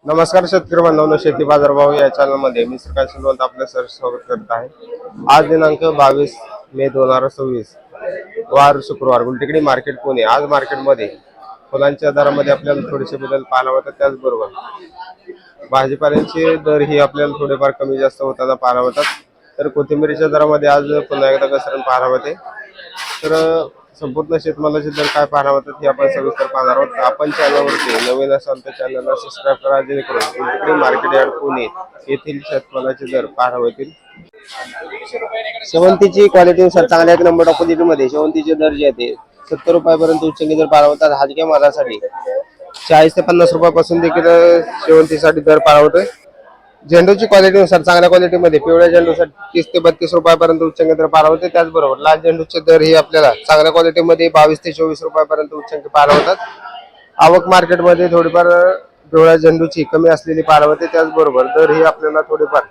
नमस्कार शेतकरी बांधवांनो, शेती बाजारभाव या चॅनलमध्ये मी श्रीकांत शिलवंत आपलं स्वागत करत आहे। आज दिनांक 22 मे 2026 वार शुक्रवार, गुलटेकडी मार्केट पुणे। आज मार्केटमध्ये फुलांच्या दरामध्ये आपल्याला थोडेसे बदल पाहायला मिळतात। त्याचबरोबर भाजीपाल्यांचे दर ही आपल्याला थोडेफार कमी जास्त होताना पाहायला मिळतात। तर कोथिंबीरीच्या दरामध्ये आज पुन्हा एकदा घसरण पाहायला मिळते। तर संपूर्ण शेतमालाचे दर काय पाहणार होतात हे आपण सविस्तर पाहणार आहोत। आपण चॅनलवरती नवीन असाल तर चॅनलला सबस्क्राईब करा, जेणेकरून गुलटेकडी मार्केट यार्ड पुणे येथील शेतमालाचे दर पाहायला मिळतील। शेवंतीची क्वालिटीनुसार चांगल्या एक नंबर क्वालिटीमध्ये शेवंतीचे दर जे आहेत 70 रुपयापर्यंत उच्चांकी दर पाहायला होतात। हलक्या मालासाठी 40 ते 50 रुपयापासून देखील शेवंतीसाठी दर पाहायला होतोय। झेंडूची क्वालिटीनुसार चांगल्या क्वालिटीमध्ये पिवळ्या झेंडूसाठी 30 ते 32 रुपयापर्यंत उच्चांकी दर पाहायला होते। त्याचबरोबर लाल झेंडूचे दर ही आपल्याला चांगल्या क्वालिटीमध्ये 22 ते 24 रुपयापर्यंत उच्चांकी पाहायला होतात। आवक मार्केटमध्ये थोडीफार पिवळ्या झेंडूची कमी असलेली पाहायला होते। त्याचबरोबर दर ही आपल्याला थोडेफार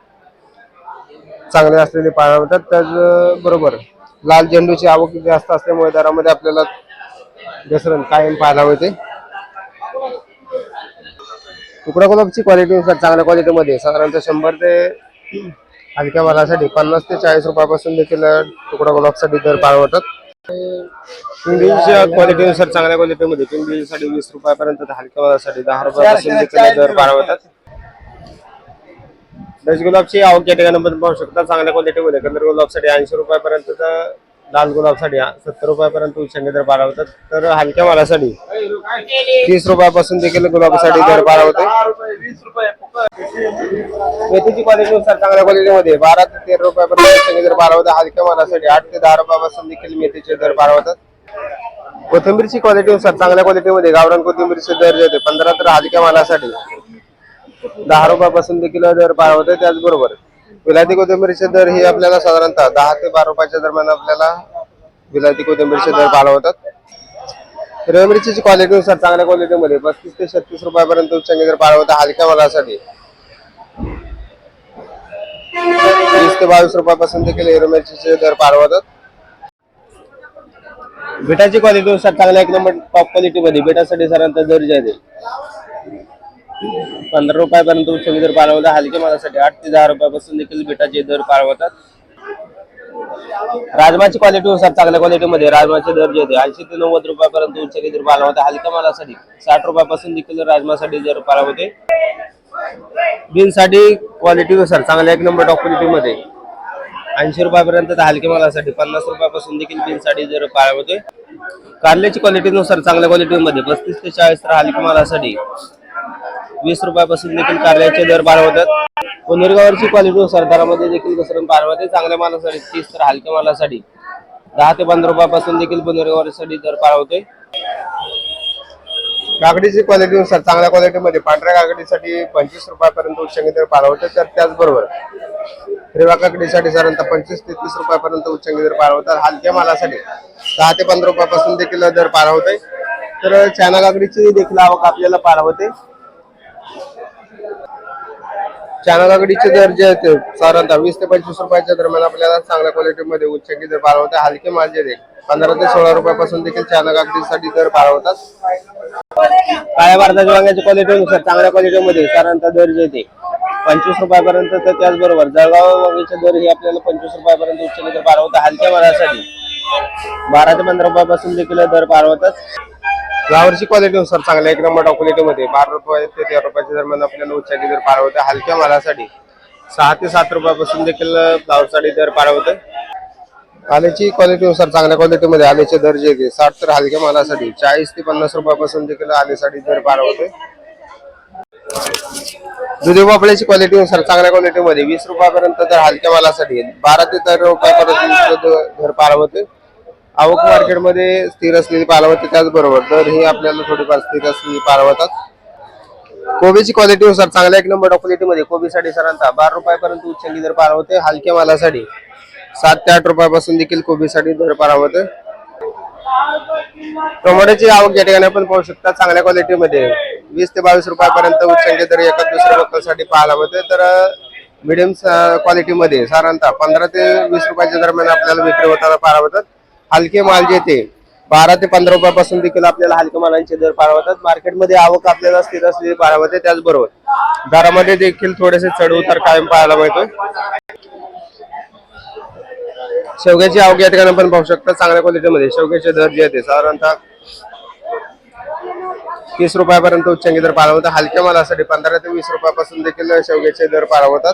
चांगले असलेले पाहायला होतात। त्याचबरोबर लाल झेंडूची आवक जास्त असल्यामुळे दरामध्ये आपल्याला घसरण कायम पाहायला होते। तुकडा गुलाबची क्वालिटीनुसार चांगल्या क्वालिटीमध्ये साधारणतः 100 ते हलक्या मालासाठी 50 ते 40 रुपयापासून देखील तुकडा गुलाबसाठी दर पाहायला होतात। पिंगळीच्या क्वालिटीनुसार चांगल्या क्वालिटीमध्ये पिंगळीसाठी 20 रुपयापर्यंत, हलक्या मालासाठी 10 रुपयापासून देखील दर पाहायला होतात। डच गुलाबची आवक या ठिकाणी आपण पाहू शकता। चांगल्या क्वालिटीमध्ये कलर गुलाबसाठी 80 रुपयापर्यंत, लाल गुलाबसाठी 70 रुपयापर्यंत उच्चांकी दर पाहायला होतात। तर हलक्या मालासाठी 30 रुपयापासून देखील गुलाबासाठी दर पाहायला होते। मेथीची क्वालिटीनुसार चांगल्या क्वालिटीमध्ये 12 ते 13 रुपयापर्यंत उच्चांकी दर पाहायला होता। हलक्या मालासाठी 8 ते 10 रुपयापासून देखील मेथीचे दर पाहायला होतात। कोथिंबीरची क्वालिटीनुसार चांगल्या क्वालिटीमध्ये गावरान कोथिंबीरचे दर जे 15 तर हलक्या मालासाठी 10 रुपयापासून देखील दर पाहायला होते। त्याचबरोबर विलायती कोथिंबीरचे दर ही आपल्याला साधारणतः 10 ते 12 रुपयाच्या दरम्यान आपल्याला विलायती कोथिंबीरचे दर पाहायला होतात। हिरव्या मिरचीची क्वालिटीनुसार चांगल्या क्वालिटीमध्ये 35 ते 36 रुपयापर्यंत उच्चांकी दर पाहायला होता। हलक्या मालासाठी 20 ते 22 रुपयापासून देखील हिरव्या मिरचीचे दर पाहायला होतात। बीटाची क्वालिटीनुसार चांगल्या एक नंबर टॉप क्वालिटीमध्ये बीटासाठी साधारणतः दर जे आहे 15 रुपयापर्यंत उच्चांकी दर पाहायला होता। हलक्या मालासाठी 8 ते 10 रुपयापासून देखील बीटाचे दर पाहायला होतात। राजमाची क्वालिटीनुसार चांगल्या क्वालिटीमध्ये राजमाचे दर जे होते 80 ते 90 रुपयापर्यंत उच्चांकी दर पाहायला होता। हलक्या मालासाठी 60 रुपयापासून देखील राजमासाठी दर पाहायला होते। बीनसाठी क्वालिटीनुसार चांगल्या एक नंबर टॉप क्वालिटीमध्ये 80 रुपयापर्यंत, हलक्या मालासाठी 50 रुपयापासून देखील बीनसाठी दर पाहायला होते। कारल्याची क्वालिटीनुसार चांगल्या क्वालिटीमध्ये 35 ते 40 तर हलक्या मालासाठी 20 रुपयापासून देखील कारल्याचे दर पाहायला होतात। पुनेरगावची क्वालिटीनुसार दरामध्ये देखील घसरण पाहायला होते। चांगल्या मालासाठी 30 तर हलक्या मालासाठी 10 ते 15 रुपयापासून देखील पुनेरगावसाठी दर पाहायला होते। काकडीची क्वालिटीनुसार चांगल्या क्वालिटीमध्ये पांढऱ्या काकडीसाठी 25 रुपयापर्यंत उच्चांकी दर पाहायला होते। तर त्याचबरोबर हिरव्या काकडीसाठी साधारणतः 25 ते 30 रुपयापर्यंत उच्चांकी दर पाहायला होतात। हलक्या मालासाठी 10 ते 15 रुपयापासून देखील दर पाहायला होते। तर चायना काकडीची देखील आवक आपल्याला पाहायला होते। चायना काकडीचे दर जे आहेत साधारणतः 20 ते 25 रुपयाच्या दरम्यान आपल्याला चांगल्या क्वालिटीमध्ये उच्चांकी दर पाहायला होते। हलके माल जे 15 ते 16 रुपयापासून देखील चायना काकडीसाठी दर पाहायला होतात। काळ्या भारताच्या वांग्याच्या क्वालिटीनुसार चांगल्या क्वालिटीमध्ये साधारणतः दर जे येते 25 रुपयापर्यंत, तर त्याचबरोबर जळगाव वांग्याचे दर हे आपल्याला 25 रुपयापर्यंत उच्चांकी दर पाहायला होता। हलक्या मालासाठी 12 ते 15 रुपयापासून देखील दर पाहायला होतात। फ्लावरची क्वालिटीनुसार चांगल्या एक नंबर टॉप क्वालिटीमध्ये 12 रुपये ते 13 रुपयाच्या दरम्यान आपल्याला उच्चांकी दर पाहायला होते। हलक्या मालासाठी 6 ते 7 रुपयापासून देखील फ्लावरसाठी दर पाहायला होते। आल्याची क्वालिटीनुसार चांगल्या क्वालिटीमध्ये आल्याचे दर जे 60 तर हलक्या मालासाठी 40 ते 50 रुपयापासून देखील आल्यासाठी दर पाहायला होते। दुधी भोपळ्याची क्वालिटीनुसार चांगल्या क्वालिटीमध्ये 20 रुपयापर्यंत, तर हलक्या मालासाठी 12 ते 13 रुपयापर्यंत दर पाहायला होते। आवक मार्केटमध्ये स्थिर असलेली पाहायला होते। त्याचबरोबर दर ही आपल्याला थोडीफार स्थिर असलेली पाहायला होतात। कोबीची क्वालिटीनुसार चांगल्या एक नंबर क्वालिटीमध्ये कोबीसाठी साधारणतः 12 रुपयापर्यंत उच्चांकी दर पाहायला होते। हलक्या मालासाठी 7 ते 8 रुपयापासून देखील कोबीसाठी दर पाहायला होते। टोमॅटोची आवक या ठिकाणी आपण पाहू शकता। चांगल्या क्वालिटीमध्ये 20 ते 22 रुपयापर्यंत उच्चांकी दर एका दुसऱ्या लोकांसाठी पाहायला होते। तर मिडियम क्वालिटीमध्ये साधारणतः 15 ते 20 रुपयाच्या दरम्यान आपल्याला विक्री होताना पाहायला होतात। हलके माल जे ते 12 ते 15 रुपयापासून देखील आपल्याला हलक्या मालांचे दर पाहायला मिळतात. मार्केटमध्ये आवक आपल्याला स्थिर असलेली पाहायला मिळते. त्याचबरोबर दरामध्ये देखील थोडेसे चढ उतार कायम पाहायला मिळतोय. शेवग्याची आवक या ठिकाणी आपण पाहू शकता. चांगल्या क्वालिटीमध्ये शेवग्याचे दर जे आहेत साधारणतः 30 रुपयापर्यंत उच्चांकी दर पाहायला मिळतात. हलक्या मालासाठी 15 ते 20 रुपयापासून देखील शेवग्याचे दर पाहायला मिळतात.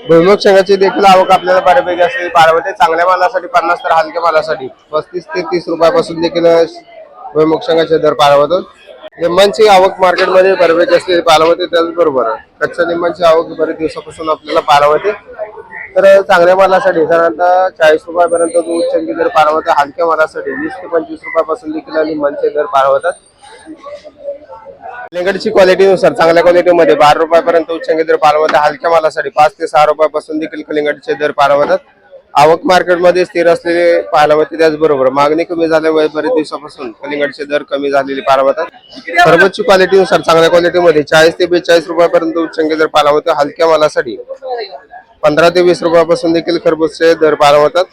भुईमुग शेंगाची देखील आवक आपल्याला बऱ्यापैकी असलेली पाहायला मिळते. चांगल्या मालासाठी 50 तर हलक्या मालासाठी 35 ते 30 रुपयापासून देखील भुईमुग शेंगाचे दर पाहायला मिळतात. लिंबांची आवक मार्केटमध्ये बऱ्यापैकी असलेली पाहायला मिळते. त्याचबरोबर कच्च्या लिंबांची आवक बरेच दिवसापासून आपल्याला पाहायला मिळते. तर चांगल्या मालासाठी साधारणतः 40 रुपयापर्यंत उच्चांकी दर पाहायला मिळतात. हलक्या मालासाठी 20 ते 25 रुपयापासून देखील लिंबांचे दर पाहायला मिळतात. कलिंगडची क्वालिटीनुसार चांगल्या क्वालिटीमध्ये 12 रुपयापर्यंत उच्चांकी दर पाहायला मिळतात. हलक्या मालासाठी 5 ते 6 रुपयापासून देखील कलिंगडचे दर पाहायला मिळतात. आवक मार्केटमध्ये स्थिर असलेले पाहायला मिळते. त्याचबरोबर मागणी कमी झाल्यामुळे बरेच दिवसापासून कलिंगडचे दर कमी झालेले पाहायला मिळतात. खरबूजची क्वालिटीनुसार चांगल्या क्वालिटीमध्ये 40 ते 42 रुपयापर्यंत उच्चांकी दर पाहायला मिळतात. हलक्या मालासाठी 15 ते 20 रुपयापासून देखील खरबूजचे दर पाहायला मिळतात.